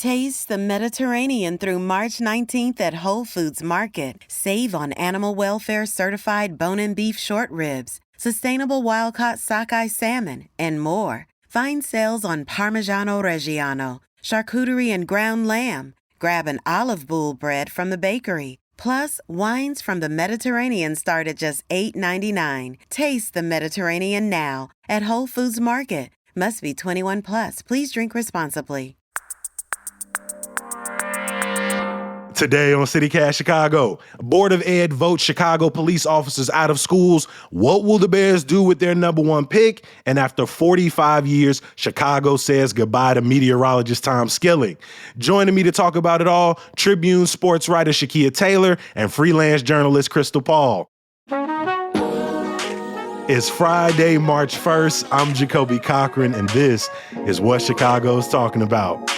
Taste the Mediterranean through March 19th at Whole Foods Market. Save on animal welfare certified bone and beef short ribs, sustainable wild-caught sockeye salmon, and more. Find sales on Parmigiano Reggiano, charcuterie and ground lamb. Grab an olive boule bread from the bakery. Plus, wines from the Mediterranean start at just $8.99. Taste the Mediterranean now at Whole Foods Market. Must be 21 plus. Please drink responsibly. Today on CityCast Chicago, Board of Ed votes Chicago police officers out of schools. What will the Bears do with their number one pick? And after 45 years, Chicago says goodbye to meteorologist Tom Skilling. Joining me to talk about it all, Tribune sports writer Shakia Taylor and freelance journalist Crystal Paul. It's Friday, March 1st. I'm Jacoby Cochran, and this is what Chicago's talking about.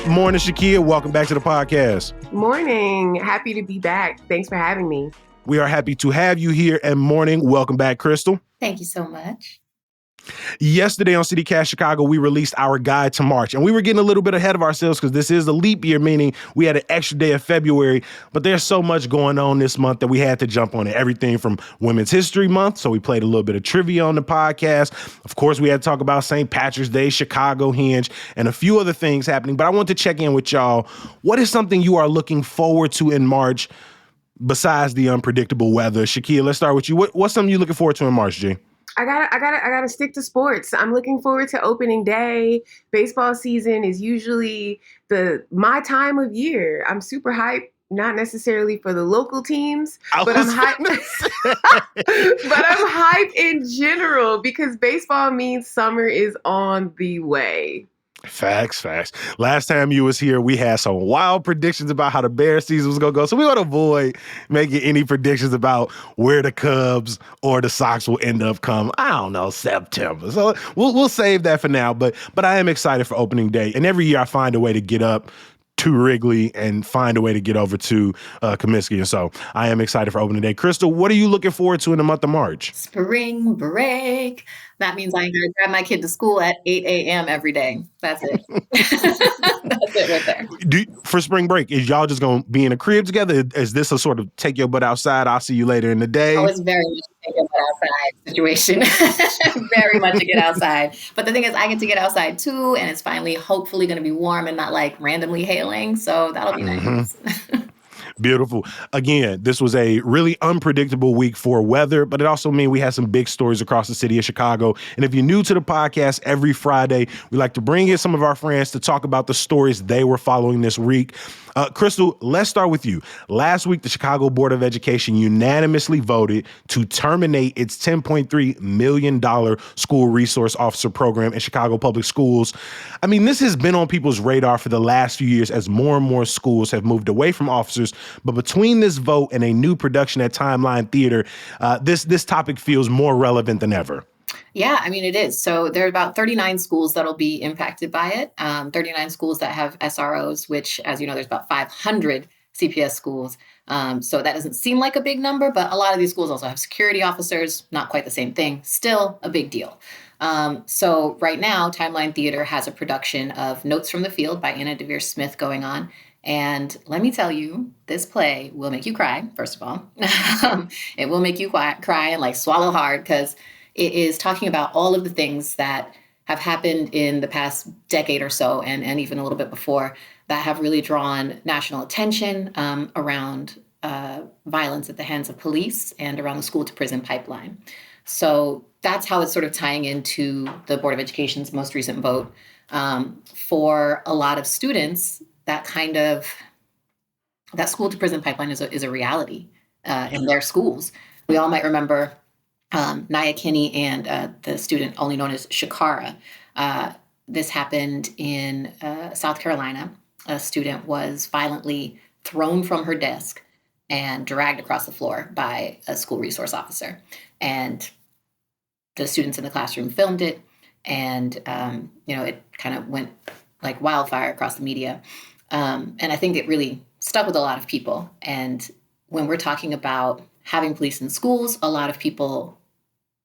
Morning, Shakia. Welcome back to the podcast. Morning. Happy to be back. Thanks for having me. We are happy to have you here. And morning. Welcome back, Crystal. Thank you so much. Yesterday on CityCast Chicago, we released our guide to March, and we were getting a little bit ahead of ourselves because this is the leap year, meaning we had an extra day of February, but there's so much going on this month that we had to jump on it. Everything from Women's History Month, so we played a little bit of trivia on the podcast. Of course, we had to talk about St. Patrick's Day, Chicago Hinge, and a few other things happening, but I want to check in with y'all. What is something you are looking forward to in March besides the unpredictable weather? Shakia, let's start with you. What's something you're looking forward to in March, G? I gotta stick to sports. I'm looking forward to opening day. Baseball season is usually my time of year. I'm super hyped, not necessarily for the local teams, but I'm hyped. But I'm hyped in general because baseball means summer is on the way. Facts. Last time you was here, we had some wild predictions about how the Bears season was going to go. So we want to avoid making any predictions about where the Cubs or the Sox will end up come, I don't know, September. So we'll save that for now. But I am excited for opening day. And every year I find a way to get up to Wrigley and find a way to get over to Comiskey. And so I am excited for opening day. Crystal, what are you looking forward to in the month of March? Spring break. That means I gotta grab my kid to school at 8 a.m. every day. That's it. That's it right there. For spring break, is y'all just going to be in a crib together? Is this a sort of take your butt outside, I'll see you later in the day? Oh, it's very much a take your butt outside situation. Very much a get outside. But the thing is, I get to get outside too, and it's finally hopefully going to be warm and not like randomly hailing. So that'll be nice. Beautiful. Again, this was a really unpredictable week for weather, but it also means we had some big stories across the city of Chicago. And if you're new to the podcast, every Friday, we like to bring in some of our friends to talk about the stories they were following this week. Crystal, let's start with you. Last week, the Chicago Board of Education unanimously voted to terminate its $10.3 million school resource officer program in Chicago public schools. I mean, this has been on people's radar for the last few years as more and more schools have moved away from officers. But between this vote and a new production at Timeline Theater, this topic feels more relevant than ever. Yeah, I mean, it is. So there are about 39 schools that'll be impacted by it. 39 schools that have SROs, which, as you know, there's about 500 CPS schools. So that doesn't seem like a big number, but a lot of these schools also have security officers, not quite the same thing, still a big deal. So right now, Timeline Theater has a production of Notes from the Field by Anna Deavere Smith going on. And let me tell you, this play will make you cry, first of all. It will make you cry and like swallow hard because it is talking about all of the things that have happened in the past decade or so and even a little bit before that have really drawn national attention around violence at the hands of police and around the school to prison pipeline. So that's how it's sort of tying into the Board of Education's most recent vote. For a lot of students, that school to prison pipeline is a reality in their schools. We all might remember Naya Kinney and the student only known as Shakara. This happened in South Carolina. A student was violently thrown from her desk and dragged across the floor by a school resource officer. And the students in the classroom filmed it. And, it kind of went like wildfire across the media. And I think it really stuck with a lot of people. And when we're talking about having police in schools, a lot of people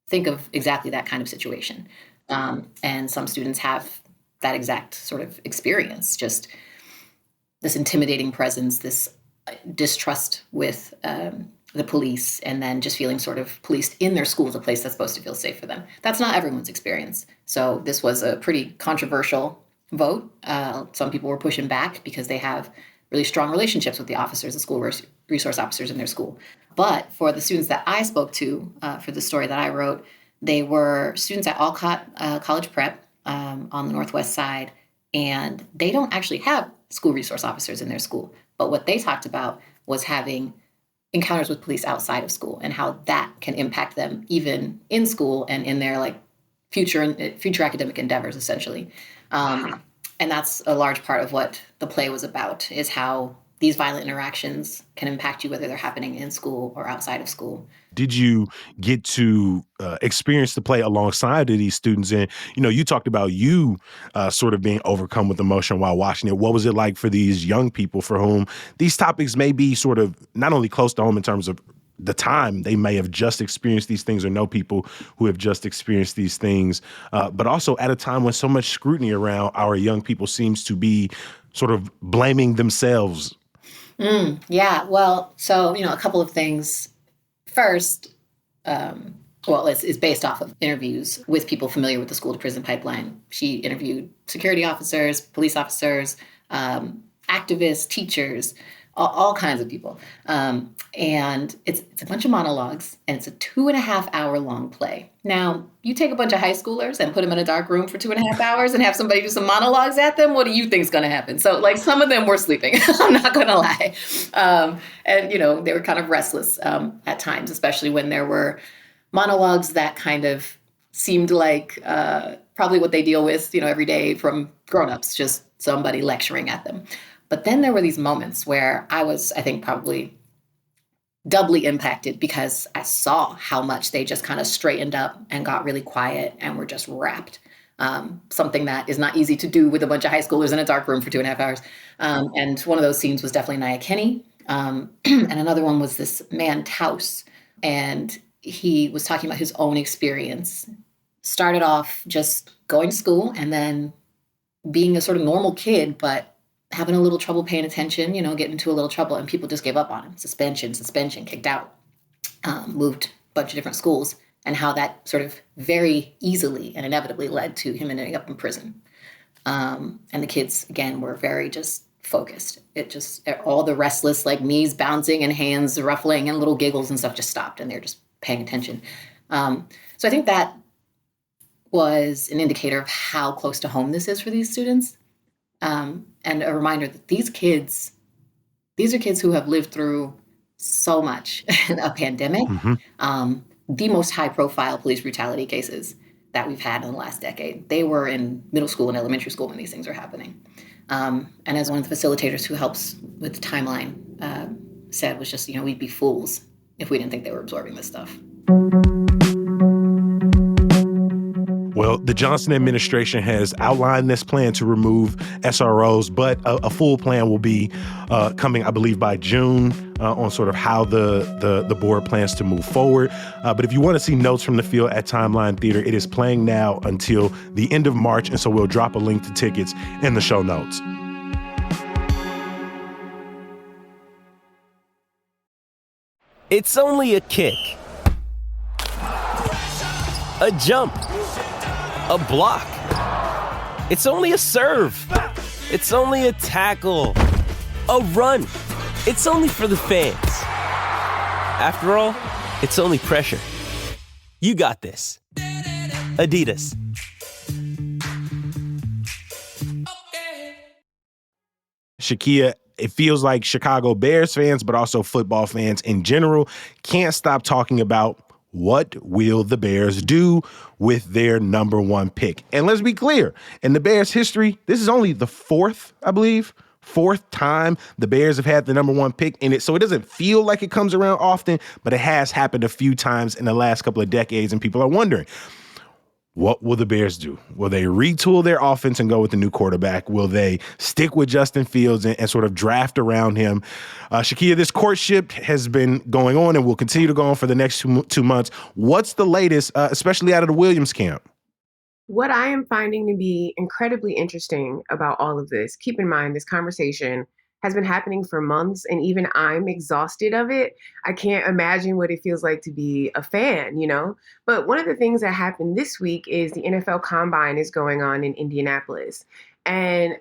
think of exactly that kind of situation. And some students have that exact sort of experience, just this intimidating presence, this distrust with the police, and then just feeling sort of policed in their school, a place that's supposed to feel safe for them. That's not everyone's experience. So this was a pretty controversial vote. Some people were pushing back because they have really strong relationships with the officers, the school resource officers in their school. But for the students that I spoke to for the story that I wrote, they were students at Alcott College Prep on the Northwest side, and they don't actually have school resource officers in their school. But what they talked about was having encounters with police outside of school and how that can impact them even in school and in their like future academic endeavors, essentially. And that's a large part of what the play was about, is how these violent interactions can impact you, whether they're happening in school or outside of school. Did you get to experience the play alongside of these students? And, you talked about you sort of being overcome with emotion while watching it. What was it like for these young people for whom these topics may be sort of not only close to home in terms of the time they may have just experienced these things or know people who have just experienced these things, but also at a time when so much scrutiny around our young people seems to be sort of blaming themselves? Yeah, well, so, a couple of things. First, it's based off of interviews with people familiar with the school to prison pipeline. She interviewed security officers, police officers, activists, teachers, all kinds of people. And it's a bunch of monologues, and it's a 2.5 hour long play. Now, you take a bunch of high schoolers and put them in a dark room for 2.5 hours and have somebody do some monologues at them. What do you think is going to happen? So, like, some of them were sleeping. I'm not going to lie. And they were kind of restless at times, especially when there were monologues that kind of seemed like probably what they deal with, every day from grown-ups, just somebody lecturing at them. But then there were these moments where I was, I think, probably doubly impacted because I saw how much they just kind of straightened up and got really quiet and were just rapt. Something that is not easy to do with a bunch of high schoolers in a dark room for 2.5 hours. And one of those scenes was definitely Nia Kinney. And another one was this man, Taus. And he was talking about his own experience. Started off just going to school and then being a sort of normal kid, but having a little trouble paying attention, getting into a little trouble, and people just gave up on him. Suspension, kicked out, moved a bunch of different schools, and how that sort of very easily and inevitably led to him ending up in prison. And the kids, again, were very just focused. All the restless, like knees bouncing and hands ruffling and little giggles and stuff just stopped, and they're just paying attention. So I think that was an indicator of how close to home this is for these students. And a reminder that these are kids who have lived through so much, a pandemic, the most high profile police brutality cases that we've had in the last decade. They were in middle school and elementary school when these things are happening. And as one of the facilitators who helps with the timeline said, was just, we'd be fools if we didn't think they were absorbing this stuff. Well, the Johnson administration has outlined this plan to remove SROs, but a full plan will be coming, I believe, by June on sort of how the board plans to move forward. But if you want to see Notes from the Field at Timeline Theater, it is playing now until the end of March, and so we'll drop a link to tickets in the show notes. It's only a kick, a jump, a block. It's only a serve. It's only a tackle, a run. It's only for the fans. After all, it's only pressure. You got this. Adidas. Shakia, it feels like Chicago Bears fans, but also football fans in general, can't stop talking about what will the Bears do with their number one pick. And let's be clear, in the Bears' history, this is only the fourth time the Bears have had the number one pick in it. So it doesn't feel like it comes around often, but it has happened a few times in the last couple of decades, and people are wondering, What will the Bears do? Will they retool their offense and go with the new quarterback? Will they stick with Justin Fields and sort of draft around him? Shakia, this courtship has been going on and will continue to go on for the next 2 months. What's the latest, especially out of the Williams camp? What I am finding to be incredibly interesting about all of this, keep in mind this conversation has been happening for months and even I'm exhausted of it. I can't imagine what it feels like to be a fan, you know? But one of the things that happened this week is the NFL Combine is going on in Indianapolis. And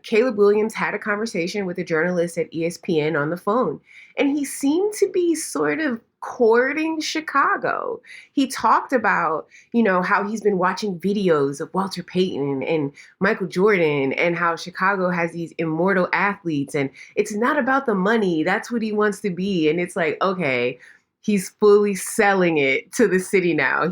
Caleb Williams had a conversation with a journalist at ESPN on the phone. And he seemed to be sort of courting Chicago. He talked about, you know, how he's been watching videos of Walter Payton and Michael Jordan and how Chicago has these immortal athletes and it's not about the money. That's what he wants to be. And it's like, okay, he's fully selling it to the city now.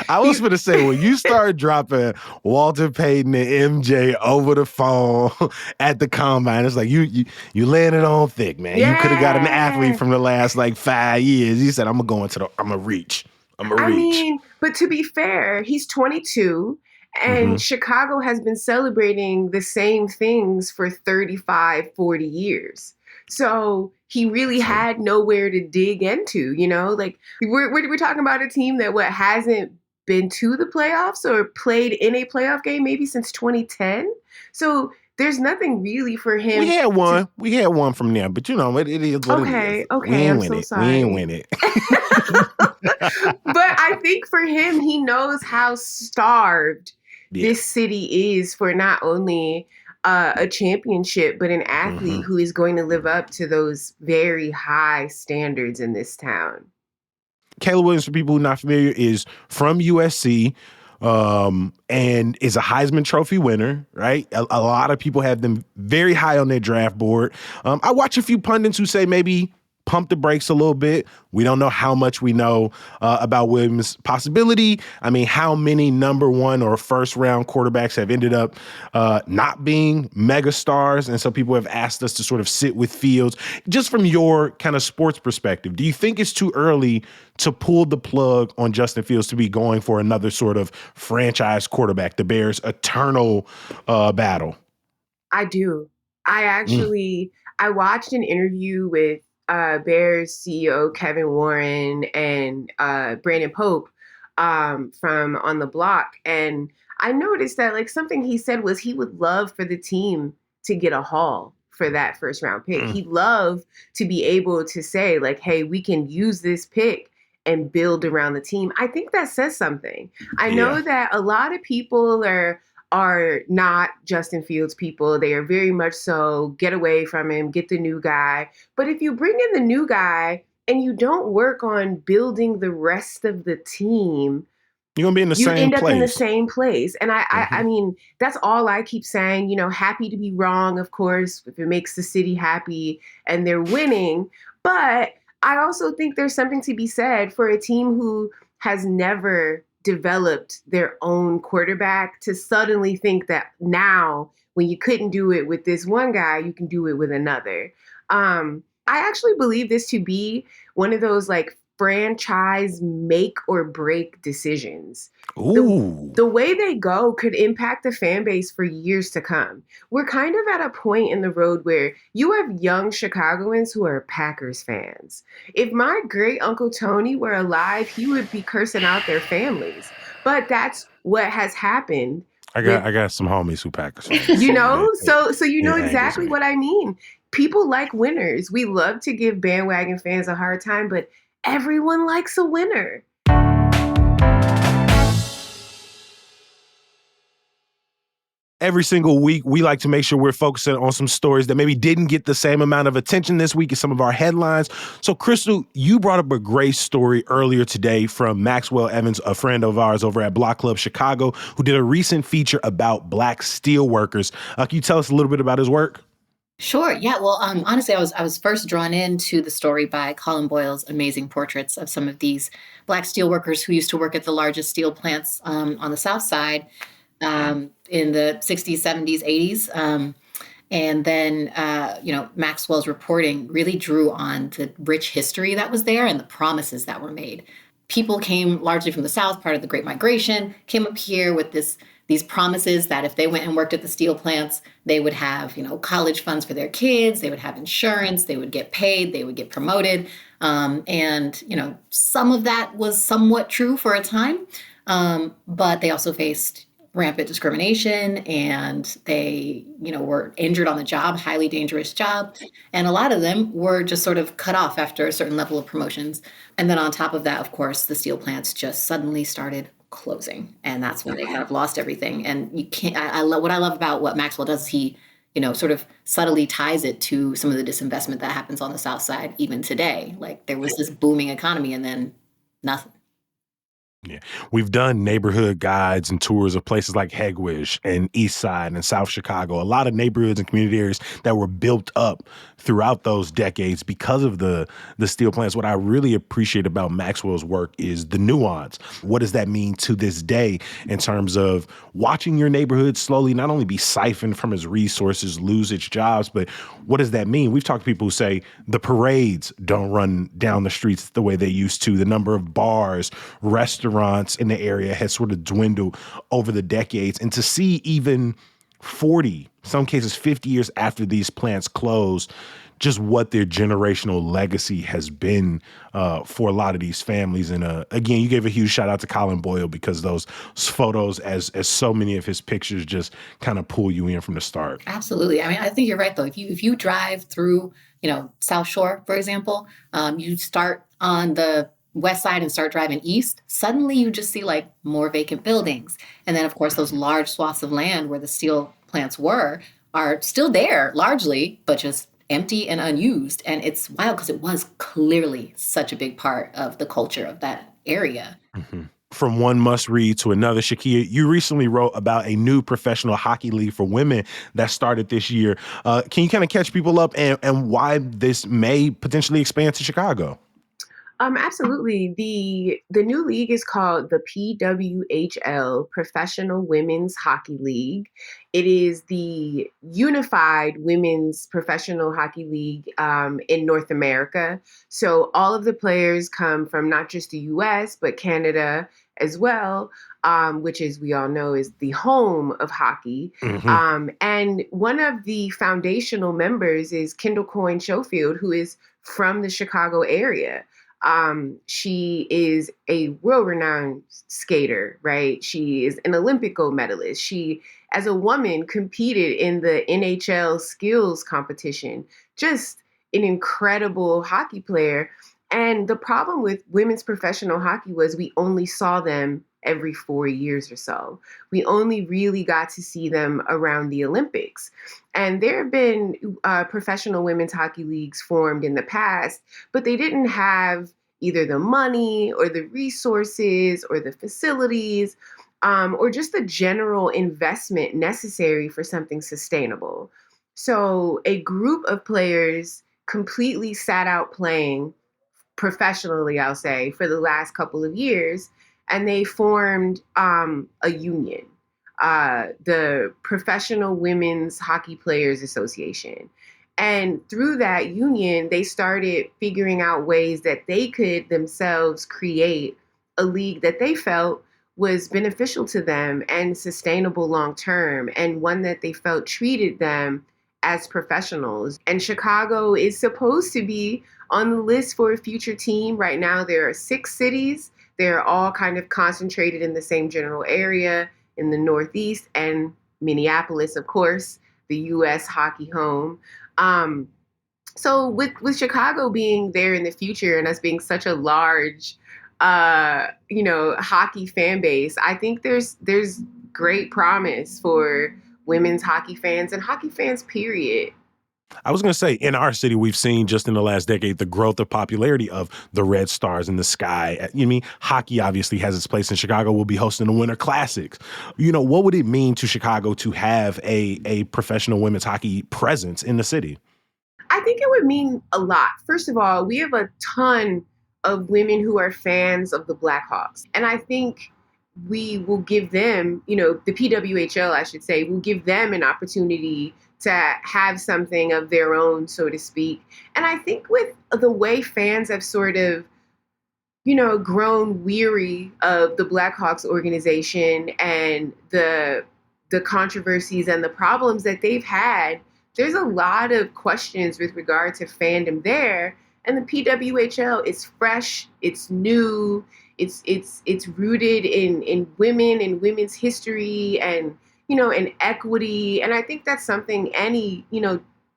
I was going to say, when you start dropping Walter Payton and MJ over the phone at the combine, it's like you laying it on thick, man. Yeah. You could have got an athlete from the last like 5 years. He said, I'm going to I'm going to reach. I mean, but to be fair, he's 22 and Chicago has been celebrating the same things for 35, 40 years. So he really had nowhere to dig into, you know, like we're talking about a team that hasn't been to the playoffs or played in a playoff game maybe since 2010. So there's nothing really for him. We had one from there, but you know, it is what it is. Okay, I'm so sorry. We ain't win it. But I think for him, he knows how starved this city is for not only a championship, but an athlete who is going to live up to those very high standards in this town. Caleb Williams, for people who are not familiar, is from USC and is a Heisman Trophy winner, right? A lot of people have them very high on their draft board. I watch a few pundits who say maybe pump the brakes a little bit. We don't know how much we know about Williams' possibility. I mean, how many number one or first round quarterbacks have ended up not being mega stars? And so people have asked us to sort of sit with Fields. Just from your kind of sports perspective, do you think it's too early to pull the plug on Justin Fields to be going for another sort of franchise quarterback, the Bears' eternal battle? I do. I watched an interview with Bears CEO Kevin Warren and Brandon Pope from On the Block. And I noticed that like something he said was he would love for the team to get a haul for that first round pick. He'd love to be able to say like, hey, we can use this pick and build around the team. I think that says something. I know that a lot of people are not Justin Fields people. They are very much so get away from him, get the new guy. But if you bring in the new guy and you don't work on building the rest of the team, you're gonna be in the same place. You end up in the same place. And I mean, that's all I keep saying, you know, happy to be wrong, of course, if it makes the city happy and they're winning. But I also think there's something to be said for a team who has never developed their own quarterback to suddenly think that now when you couldn't do it with this one guy, you can do it with another. I actually believe this to be one of those like franchise make or break decisions. The way they go could impact the fan base for years to come. We're kind of at a point in the road where you have young Chicagoans who are Packers fans. If my great Uncle Tony were alive, he would be cursing out their families. But that's what has happened. I got some homies who Packers fans. You know, so you know exactly what I mean. People like winners. We love to give bandwagon fans a hard time, but everyone likes a winner. Every single week, we like to make sure we're focusing on some stories that maybe didn't get the same amount of attention this week as some of our headlines. So, Crystal, you brought up a great story earlier today from Maxwell Evans, a friend of ours over at Block Club Chicago, who did a recent feature about Black steelworkers. Can you tell us a little bit about his work? Sure. Yeah. Well, honestly, I was first drawn into the story by Colin Boyle's amazing portraits of some of these Black steelworkers who used to work at the largest steel plants on the South Side in the 60s, 70s, 80s. And then, Maxwell's reporting really drew on the rich history that was there and the promises that were made. people came largely from the South, part of the Great Migration, came up here with these promises that if they went and worked at the steel plants, they would have, college funds for their kids, they would have insurance, they would get paid, they would get promoted. Some of that was somewhat true for a time, but they also faced rampant discrimination, and they, were injured on the job, highly dangerous job. And a lot of them were just sort of cut off after a certain level of promotions. And then on top of that, of course, the steel plants just suddenly started closing. And that's when they kind of lost everything. And you can't, what I love about what Maxwell does is he, sort of subtly ties it to some of the disinvestment that happens on the South Side even today. Like there was this booming economy and then nothing. Yeah, we've done neighborhood guides and tours of places like Hegewisch and East Side and South Chicago, a lot of neighborhoods and community areas that were built up throughout those decades because of the steel plants. What I really appreciate about Maxwell's work is the nuance. What does that mean to this day in terms of watching your neighborhood slowly not only be siphoned from its resources, lose its jobs, but what does that mean? We've talked to people who say the parades don't run down the streets the way they used to. The number of bars, restaurants in the area has sort of dwindled over the decades. And to see even 40, some cases 50 years after these plants closed, just what their generational legacy has been for a lot of these families. And again, you gave a huge shout out to Colin Boyle because those photos, as so many of his pictures, just kind of pull you in from the start. Absolutely. I mean, I think you're right, though. If you drive through, South Shore, for example, you start on the west side and start driving east, suddenly you just see like more vacant buildings. And then, of course, those large swaths of land where the steel plants were are still there largely, but just empty and unused. And it's wild because it was clearly such a big part of the culture of that area. Mm-hmm. From one must read to another, Shakia, you recently wrote about a new professional hockey league for women that started this year. Can you kind of catch people up and why this may potentially expand to Chicago? Absolutely. The new league is called the PWHL, Professional Women's Hockey League. It is the unified women's professional hockey league in North America. So all of the players come from not just the U.S., but Canada as well, which, as we all know, is the home of hockey. Mm-hmm. And one of the foundational members is Kendall Coyne Schofield, who is from the Chicago area. She is a world-renowned skater, right? She is an Olympic gold medalist. She, as a woman, competed in the NHL skills competition. Just an incredible hockey player. And the problem with women's professional hockey was we only saw them every 4 years or so. We only really got to see them around the Olympics. And there have been professional women's hockey leagues formed in the past, but they didn't have either the money or the resources or the facilities or just the general investment necessary for something sustainable. So a group of players completely sat out playing professionally, I'll say, for the last couple of years. And they formed a union, the Professional Women's Hockey Players Association. And through that union, they started figuring out ways that they could themselves create a league that they felt was beneficial to them and sustainable long term, and one that they felt treated them as professionals. And Chicago is supposed to be on the list for a future team. Right now, there are 6 cities. They're all kind of concentrated in the same general area in the Northeast, and Minneapolis, of course, the U.S. hockey home. So with Chicago being there in the future and us being such a large, hockey fan base, I think there's great promise for women's hockey fans and hockey fans, period. I was going to say, in our city, we've seen just in the last decade the growth of popularity of the Red Stars in the Sky. Hockey obviously has its place in Chicago. We'll be hosting the Winter Classics. What would it mean to Chicago to have a professional women's hockey presence in the city? I think it would mean a lot. First of all, we have a ton of women who are fans of the Blackhawks. And I think we will give them, the PWHL, I should say, will give them an opportunity to have something of their own, so to speak. And I think with the way fans have sort of grown weary of the Blackhawks organization and the controversies and the problems that they've had. There's a lot of questions with regard to fandom there, and the PWHL is fresh, it's new, it's rooted in women and women's history and and equity, and I think that's something any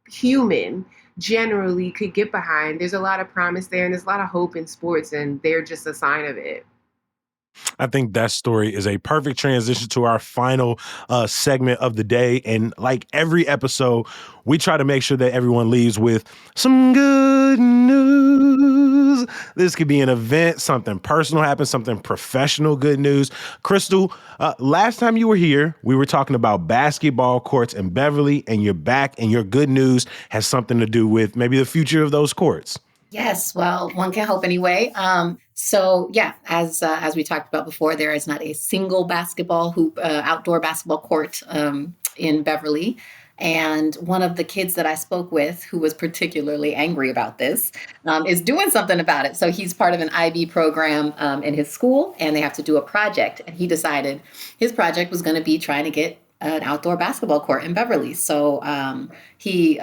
human generally could get behind. There's a lot of promise there and there's a lot of hope in sports, and they're just a sign of it. I think that story is a perfect transition to our final segment of the day. And like every episode, we try to make sure that everyone leaves with some good news. This could be an event, something personal happened, something professional good news. Crystal, last time you were here, we were talking about basketball courts in Beverly, and you're back, and your good news has something to do with maybe the future of those courts. Yes, well, one can hope anyway. So yeah, as we talked about before, there is not a single basketball hoop, outdoor basketball court in Beverly. And one of the kids that I spoke with, who was particularly angry about this, is doing something about it. So he's part of an IB program in his school, and they have to do a project. And he decided his project was going to be trying to get an outdoor basketball court in Beverly. So he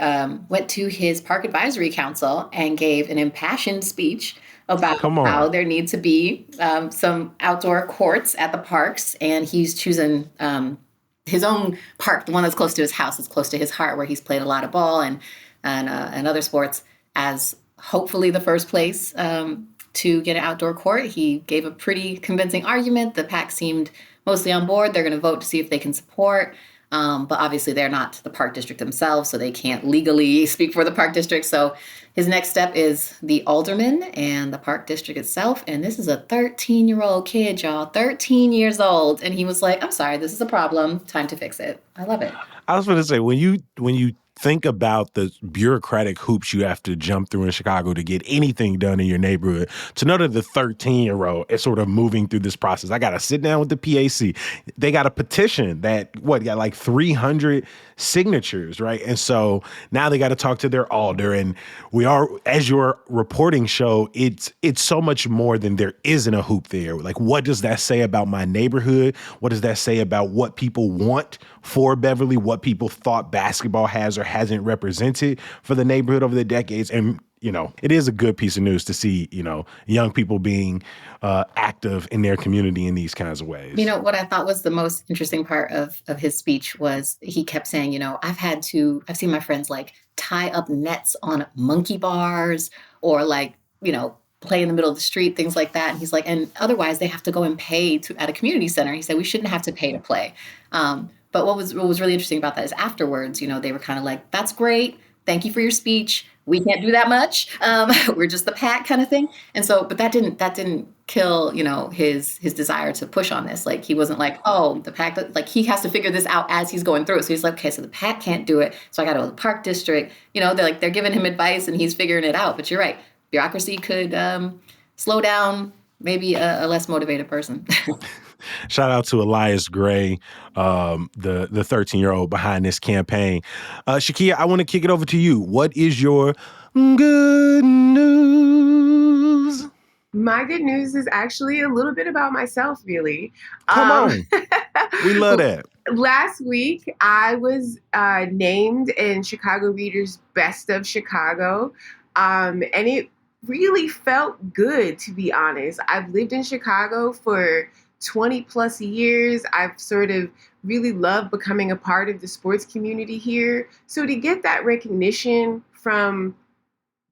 went to his park advisory council and gave an impassioned speech about how there need to be some outdoor courts at the parks. And he's choosing his own park, the one that's close to his house, is close to his heart, where he's played a lot of ball and other sports, as hopefully the first place to get an outdoor court. He gave a pretty convincing argument. The PAC seemed mostly on board. They're going to vote to see if they can support. But obviously they're not the park district themselves, so they can't legally speak for the park district. So his next step is the alderman and the park district itself. And this is a 13-year-old kid, y'all, 13 years old. And he was like, I'm sorry, this is a problem. Time to fix it. I love it. I was going to say, when you think about the bureaucratic hoops you have to jump through in Chicago to get anything done in your neighborhood, to know that the 13-year-old is sort of moving through this process. I got to sit down with the PAC. They got a petition that, got like 300 signatures, right? And so now they got to talk to their alder. And we are, as your reporting show, it's so much more than there isn't a hoop there. Like, what does that say about my neighborhood? What does that say about what people want for Beverly, what people thought basketball has or hasn't represented for the neighborhood over the decades? And, it is a good piece of news to see, young people being active in their community in these kinds of ways. What I thought was the most interesting part of his speech was he kept saying, I've seen my friends like tie up nets on monkey bars or play in the middle of the street, things like that. And he's like, and otherwise they have to go and pay at a community center. He said, we shouldn't have to pay to play. But what was really interesting about that is afterwards, they were kind of like, that's great. Thank you for your speech. We can't do that much. We're just the PAC kind of thing. And so, but that didn't kill, his desire to push on this. Like, he wasn't like, oh, the PAC, like, he has to figure this out as he's going through it. So he's like, okay, so the PAC can't do it. So I got to go to the park district. They're giving him advice and he's figuring it out. But you're right. Bureaucracy could slow down maybe a less motivated person. Shout out to Elias Gray, the 13-year-old behind this campaign. Shakia, I want to kick it over to you. What is your good news? My good news is actually a little bit about myself, really. Come on. We love that. Last week, I was named in Chicago Reader's Best of Chicago, and it really felt good, to be honest. I've lived in Chicago for 20 plus years. I've sort of really loved becoming a part of the sports community here. So to get that recognition from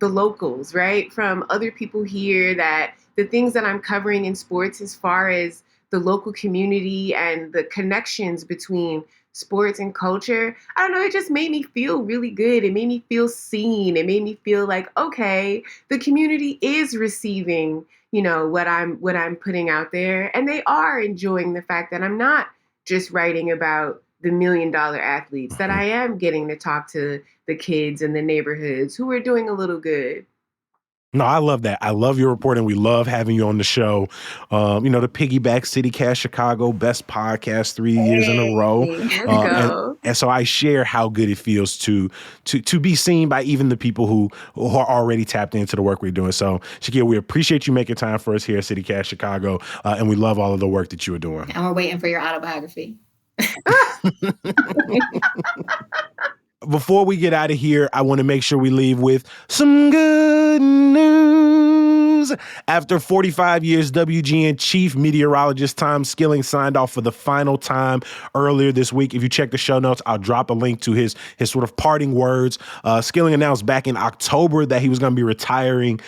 the locals, right? From other people here, that the things that I'm covering in sports as far as the local community and the connections between sports and culture, I don't know, it just made me feel really good. It made me feel seen. It made me feel like, okay, the community is receiving what I'm putting out there, and they are enjoying the fact that I'm not just writing about the $1 million athletes, that I am getting to talk to the kids in the neighborhoods who are doing a little good. No, I love that. I love your reporting. We love having you on the show. To piggyback CityCast Chicago, best podcast 3 years in a row. Let's And, go. and so I share how good it feels to be seen by even the people who are already tapped into the work we're doing. So, Shakia, we appreciate you making time for us here at CityCast Chicago, and we love all of the work that you are doing. And we're waiting for your autobiography. Before we get out of here, I want to make sure we leave with some good news. After 45 years, WGN chief meteorologist Tom Skilling signed off for the final time earlier this week. If you check the show notes, I'll drop a link to his sort of parting words. Skilling announced back in October that he was going to be retiring.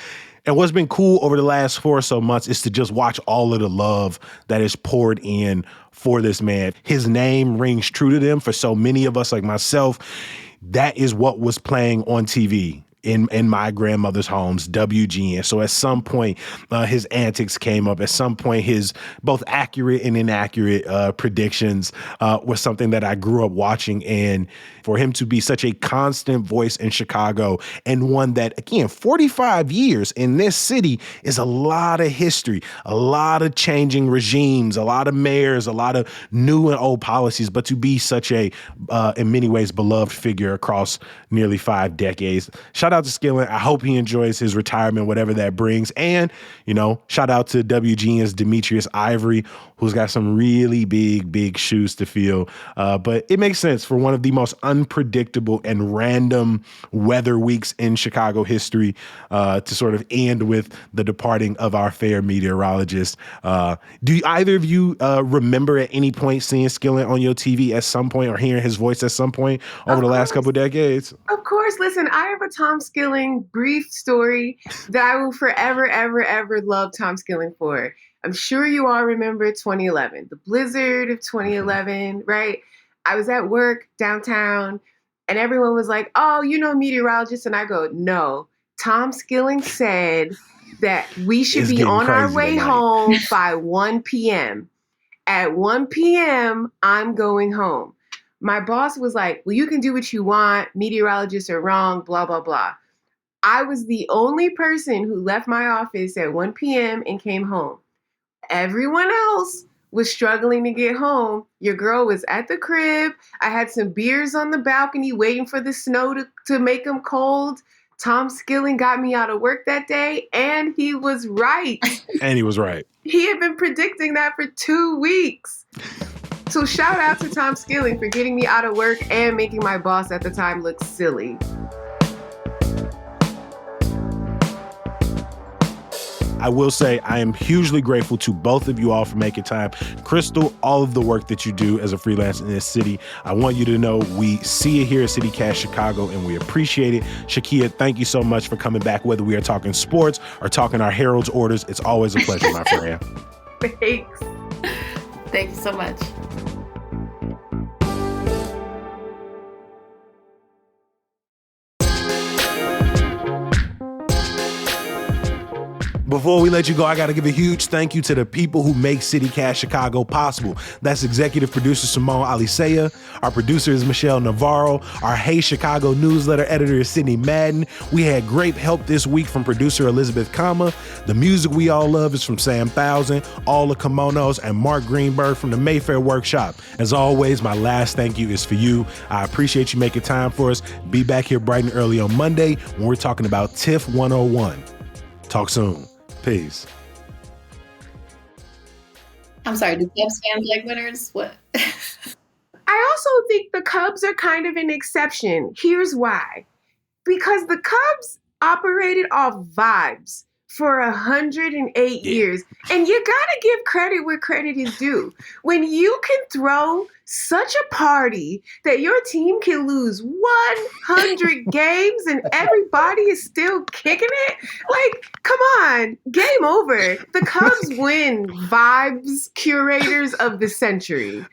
And what's been cool over the last 4 or so months is to just watch all of the love that is poured in for this man. His name rings true to them for so many of us, like myself. That is what was playing on TV in my grandmother's homes, WGN. So at some point, his antics came up. At some point, his both accurate and inaccurate predictions was something that I grew up watching. And for him to be such a constant voice in Chicago, and one that, again, 45 years in this city is a lot of history, a lot of changing regimes, a lot of mayors, a lot of new and old policies, but to be such a, in many ways, beloved figure across nearly 5 decades. Shout out to Skilling. I hope he enjoys his retirement, whatever that brings. And, shout out to WGN's Demetrius Ivory, who's got some really big shoes to fill. But it makes sense for one of the most unpredictable and random weather weeks in Chicago history to sort of end with the departing of our fair meteorologist. Do either of you remember at any point seeing Skilling on your TV at some point or hearing his voice at some point over the last couple of decades? Of course. Listen, I have a Tom Skilling brief story that I will forever, ever love Tom Skilling for. I'm sure you all remember 2011, the blizzard of 2011, right? I was at work downtown and everyone was like, oh, meteorologist. And I go, no, Tom Skilling said that we should be on our way home by 1 p.m. At 1 p.m., I'm going home. My boss was like, well, you can do what you want. Meteorologists are wrong, blah, blah, blah. I was the only person who left my office at 1 p.m. and came home. Everyone else was struggling to get home. Your girl was at the crib. I had some beers on the balcony waiting for the snow to make them cold. Tom Skilling got me out of work that day, and he was right. And he was right. He had been predicting that for 2 weeks. So shout out to Tom Skilling for getting me out of work and making my boss at the time look silly. I will say I am hugely grateful to both of you all for making time. Crystal, all of the work that you do as a freelancer in this city, I want you to know we see it here at CityCast Chicago and we appreciate it. Shakia, thank you so much for coming back, whether we are talking sports or talking our Herald's orders. It's always a pleasure, my friend. Thanks. Thank you so much. Before we let you go, I got to give a huge thank you to the people who make CityCast Chicago possible. That's executive producer Simone Alicea. Our producer is Michelle Navarro. Our Hey Chicago newsletter editor is Sydney Madden. We had great help this week from producer Elizabeth Kama. The music we all love is from Sam Thousand, All the Kimonos, and Mark Greenberg from the Mayfair Workshop. As always, my last thank you is for you. I appreciate you making time for us. Be back here bright and early on Monday when we're talking about TIFF 101. Talk soon. Peace. I'm sorry, do Cubs fans like winners? What? I also think the Cubs are kind of an exception. Here's why. Because the Cubs operated off vibes for 108 years. And you gotta give credit where credit is due. When you can throw such a party that your team can lose 100 games and everybody is still kicking it, like, come on, game over. The Cubs win vibes curators of the century.